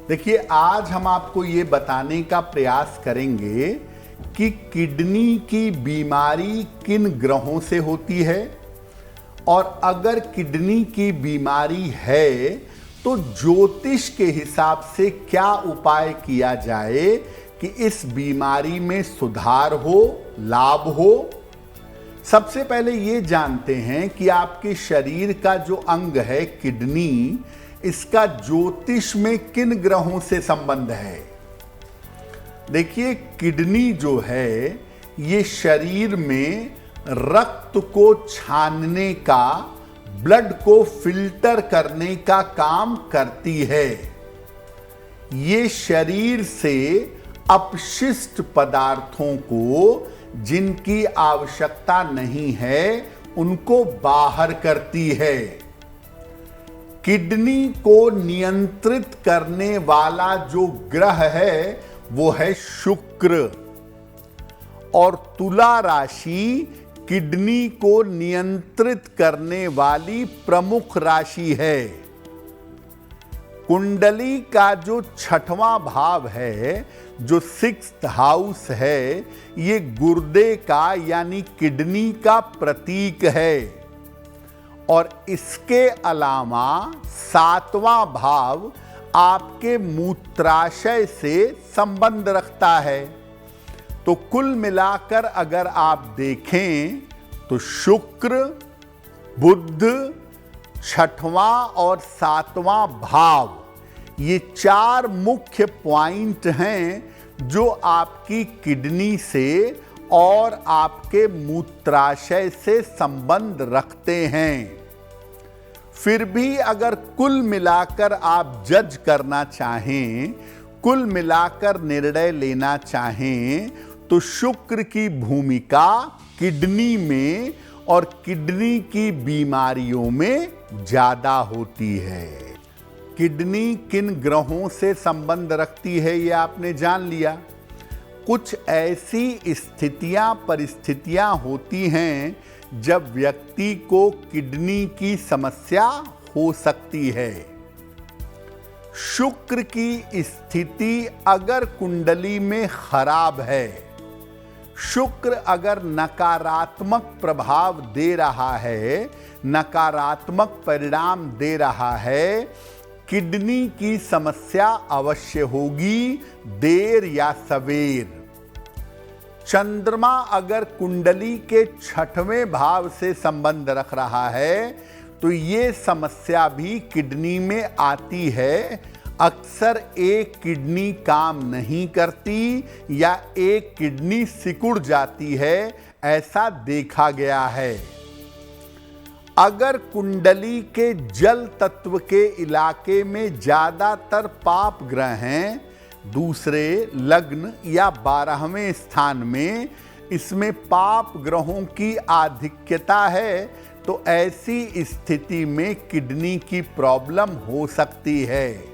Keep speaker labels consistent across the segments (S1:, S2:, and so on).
S1: देखिए, आज हम आपको ये बताने का प्रयास करेंगे कि किडनी की बीमारी किन ग्रहों से होती है, और अगर किडनी की बीमारी है तो ज्योतिष के हिसाब से क्या उपाय किया जाए कि इस बीमारी में सुधार हो, लाभ हो। सबसे पहले ये जानते हैं कि आपके शरीर का जो अंग है किडनी, इसका ज्योतिष में किन ग्रहों से संबंध है। देखिए, किडनी जो है ये शरीर में रक्त को छानने का, ब्लड को फिल्टर करने का काम करती है। ये शरीर से अपशिष्ट पदार्थों को, जिनकी आवश्यकता नहीं है, उनको बाहर करती है। किडनी को नियंत्रित करने वाला जो ग्रह है वो है शुक्र, और तुला राशि किडनी को नियंत्रित करने वाली प्रमुख राशि है। कुंडली का जो छठवां भाव है, जो 6th हाउस है, ये गुर्दे का यानी किडनी का प्रतीक है। और इसके अलावा 7वां भाव आपके मूत्राशय से संबंध रखता है। तो कुल मिलाकर अगर आप देखें तो शुक्र, बुध, 6वां और 7वां भाव, ये 4 मुख्य पॉइंट हैं जो आपकी किडनी से और आपके मूत्राशय से संबंध रखते हैं। फिर भी अगर कुल मिलाकर आप जज करना चाहें, कुल मिलाकर निर्णय लेना चाहें, तो शुक्र की भूमिका किडनी में और किडनी की बीमारियों में ज्यादा होती है। किडनी किन ग्रहों से संबंध रखती है ये आपने जान लिया। कुछ ऐसी स्थितियां, परिस्थितियां होती हैं जब व्यक्ति को किडनी की समस्या हो सकती है। शुक्र की स्थिति अगर कुंडली में खराब है, शुक्र अगर नकारात्मक प्रभाव दे रहा है, नकारात्मक परिणाम दे रहा है, किडनी की समस्या अवश्य होगी, देर या सवेर। चंद्रमा अगर कुंडली के 6वें भाव से संबंध रख रहा है तो ये समस्या भी किडनी में आती है। अक्सर एक किडनी काम नहीं करती या एक किडनी सिकुड़ जाती है, ऐसा देखा गया है। अगर कुंडली के जल तत्व के इलाके में ज्यादातर पाप ग्रह हैं, दूसरे, लग्न या 12वें स्थान में इसमें पाप ग्रहों की आधिक्यता है, तो ऐसी स्थिति में किडनी की प्रॉब्लम हो सकती है।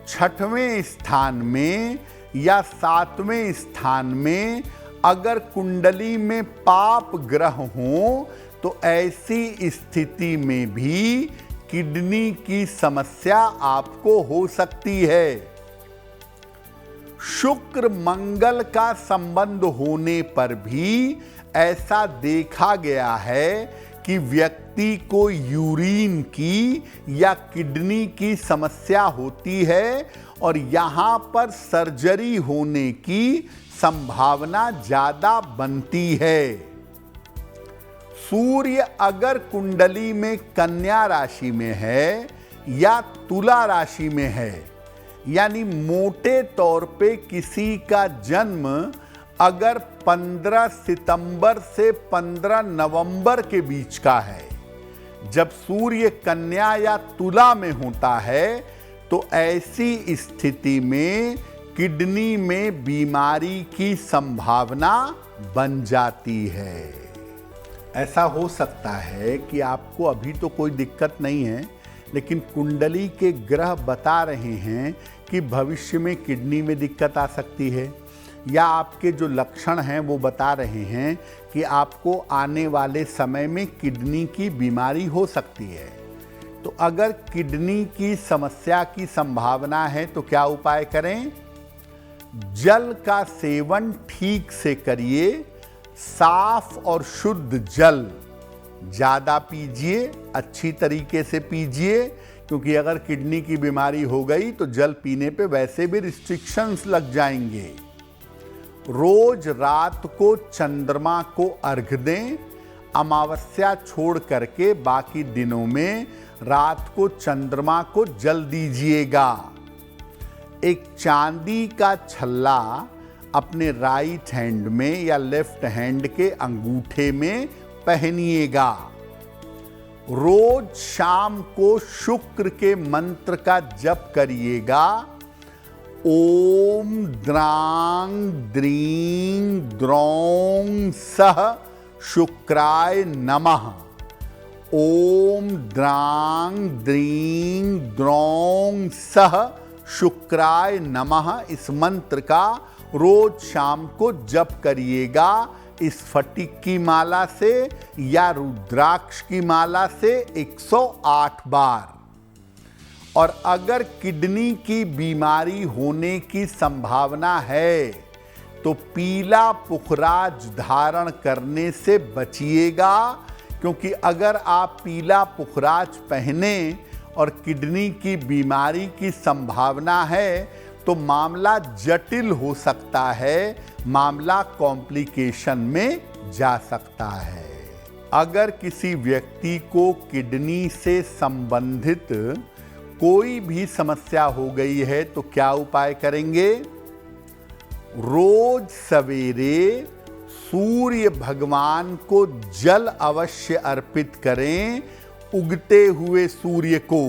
S1: 6वें स्थान में या 7वें स्थान में अगर कुंडली में पाप ग्रह हों तो ऐसी स्थिति में भी किडनी की समस्या आपको हो सकती है। शुक्र मंगल का संबंध होने पर भी ऐसा देखा गया है कि व्यक्ति को यूरिन की या किडनी की समस्या होती है और यहां पर सर्जरी होने की संभावना ज्यादा बनती है। सूर्य अगर कुंडली में कन्या राशि में है या तुला राशि में है, यानी मोटे तौर पे किसी का जन्म अगर 15 सितंबर से 15 नवंबर के बीच का है, जब सूर्य कन्या या तुला में होता है, तो ऐसी स्थिति में किडनी में बीमारी की संभावना बन जाती है। ऐसा हो सकता है कि आपको अभी तो कोई दिक्कत नहीं है, लेकिन कुंडली के ग्रह बता रहे हैं कि भविष्य में किडनी में दिक्कत आ सकती है, या आपके जो लक्षण हैं वो बता रहे हैं कि आपको आने वाले समय में किडनी की बीमारी हो सकती है। तो अगर किडनी की समस्या की संभावना है तो क्या उपाय करें? जल का सेवन ठीक से करिए, साफ और शुद्ध जल ज़्यादा पीजिए, अच्छी तरीके से पीजिए, क्योंकि अगर किडनी की बीमारी हो गई तो जल पीने पे वैसे भी रिस्ट्रिक्शंस लग जाएंगे। रोज रात को चंद्रमा को अर्घ दें, अमावस्या छोड़ करके बाकी दिनों में रात को चंद्रमा को जल दीजिएगा। एक चांदी का छल्ला अपने राइट हैंड में या लेफ्ट हैंड के अंगूठे में पहनिएगा। रोज शाम को शुक्र के मंत्र का जप करिएगा। ओम द्रांग द्रीं द्रौं सह शुक्राय नमः। ओम द्रांग द्रीं द्रौं सह शुक्राय नमः, इस मंत्र का रोज शाम को जप करिएगा। इस फटिक की माला से या रुद्राक्ष की माला से 108 बार। और अगर किडनी की बीमारी होने की संभावना है तो पीला पुखराज धारण करने से बचिएगा, क्योंकि अगर आप पीला पुखराज पहने और किडनी की बीमारी की संभावना है तो मामला जटिल हो सकता है, मामला कॉम्प्लिकेशन में जा सकता है। अगर किसी व्यक्ति को किडनी से संबंधित कोई भी समस्या हो गई है तो क्या उपाय करेंगे? रोज सवेरे सूर्य भगवान को जल अवश्य अर्पित करें, उगते हुए सूर्य को।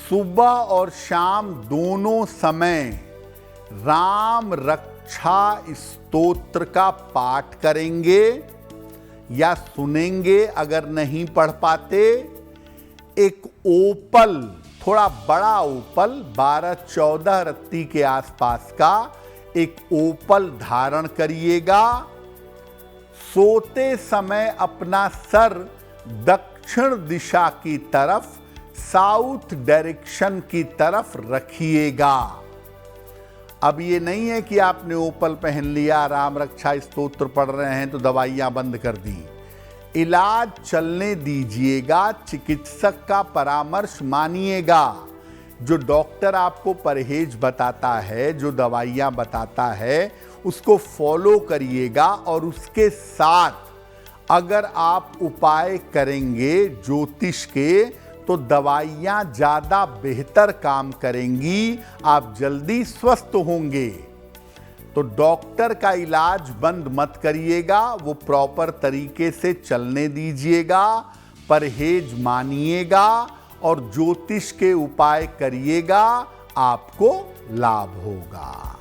S1: सुबह और शाम दोनों समय राम रक्षा स्तोत्र का पाठ करेंगे या सुनेंगे। अगर नहीं पढ़ पाते, एक ओपल, थोड़ा बड़ा ओपल 12-14 रत्ती के आसपास का एक ओपल धारण करिएगा। सोते समय अपना सर दक्षिण दिशा की तरफ, साउथ डायरेक्शन की तरफ रखिएगा। अब ये नहीं है कि आपने ओपल पहन लिया, राम रक्षा स्तोत्र पढ़ रहे हैं तो दवाइयां बंद कर दी। इलाज चलने दीजिएगा, चिकित्सक का परामर्श मानिएगा। जो डॉक्टर आपको परहेज बताता है, जो दवाइयां बताता है, उसको फॉलो करिएगा। और उसके साथ अगर आप उपाय करेंगे ज्योतिष के तो दवाइयां ज़्यादा बेहतर काम करेंगी, आप जल्दी स्वस्थ होंगे। तो डॉक्टर का इलाज बंद मत करिएगा, वो प्रॉपर तरीके से चलने दीजिएगा, परहेज मानिएगा और ज्योतिष के उपाय करिएगा, आपको लाभ होगा।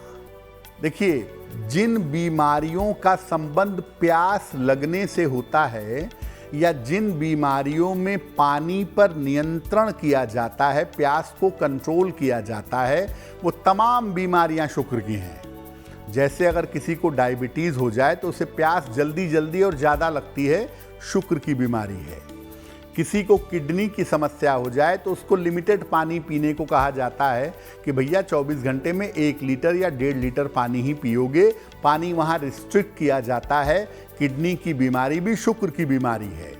S1: देखिए, जिन बीमारियों का संबंध प्यास लगने से होता है या जिन बीमारियों में पानी पर नियंत्रण किया जाता है, प्यास को कंट्रोल किया जाता है, वो तमाम बीमारियां शुक्र की हैं। जैसे अगर किसी को डायबिटीज़ हो जाए तो उसे प्यास जल्दी जल्दी और ज़्यादा लगती है, शुक्र की बीमारी है। किसी को किडनी की समस्या हो जाए तो उसको लिमिटेड पानी पीने को कहा जाता है कि भैया 24 घंटे में 1 लीटर या 1.5 लीटर पानी ही पियोगे। पानी वहाँ रिस्ट्रिक्ट किया जाता है। किडनी की बीमारी भी शुक्र की बीमारी है।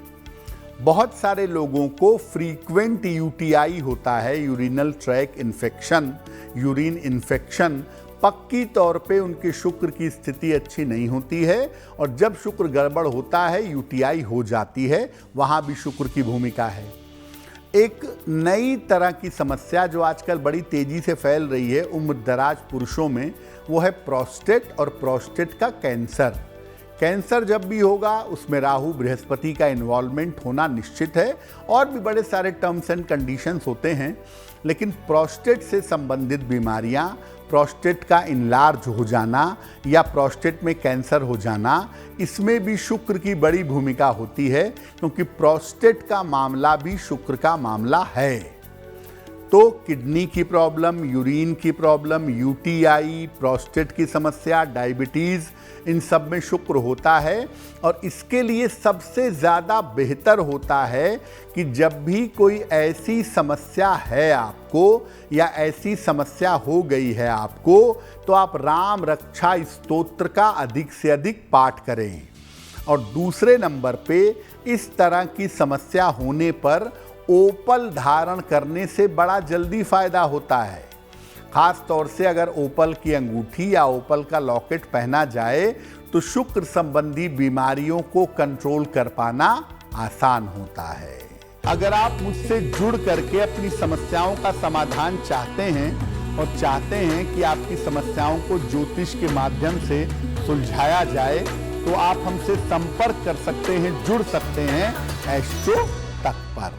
S1: बहुत सारे लोगों को फ्रीक्वेंट यूटीआई होता है, urinal track infection, urine infection. पक्की तौर पे उनके शुक्र की स्थिति अच्छी नहीं होती है और जब शुक्र गड़बड़ होता है यूटीआई हो जाती है, वहाँ भी शुक्र की भूमिका है। एक नई तरह की समस्या जो आजकल बड़ी तेजी से फैल रही है उम्रदराज पुरुषों में, वो है प्रोस्टेट और प्रोस्टेट का कैंसर। कैंसर जब भी होगा उसमें राहु बृहस्पति का इन्वॉल्वमेंट होना निश्चित है और भी बड़े सारे टर्म्स एंड कंडीशंस होते हैं, लेकिन प्रोस्टेट से संबंधित बीमारियां, प्रोस्टेट का इनलार्ज हो जाना या प्रोस्टेट में कैंसर हो जाना, इसमें भी शुक्र की बड़ी भूमिका होती है, क्योंकि प्रोस्टेट का मामला भी शुक्र का मामला है। तो किडनी की प्रॉब्लम, यूरिन की प्रॉब्लम, यूटीआई, प्रोस्टेट की समस्या, डायबिटीज़, इन सब में शुक्र होता है। और इसके लिए सबसे ज़्यादा बेहतर होता है कि जब भी कोई ऐसी समस्या है आपको या ऐसी समस्या हो गई है आपको, तो आप राम रक्षा स्तोत्र का अधिक से अधिक पाठ करें। और दूसरे नंबर पे, इस तरह की समस्या होने पर ओपल धारण करने से बड़ा जल्दी फायदा होता है। खास तौर से अगर ओपल की अंगूठी या ओपल का लॉकेट पहना जाए तो शुक्र संबंधी बीमारियों को कंट्रोल कर पाना आसान होता है। अगर आप मुझसे जुड़ करके अपनी समस्याओं का समाधान चाहते हैं और चाहते हैं कि आपकी समस्याओं को ज्योतिष के माध्यम से सुलझाया जाए, तो आप हमसे संपर्क कर सकते हैं, जुड़ सकते हैं एस्ट्रो तक पर।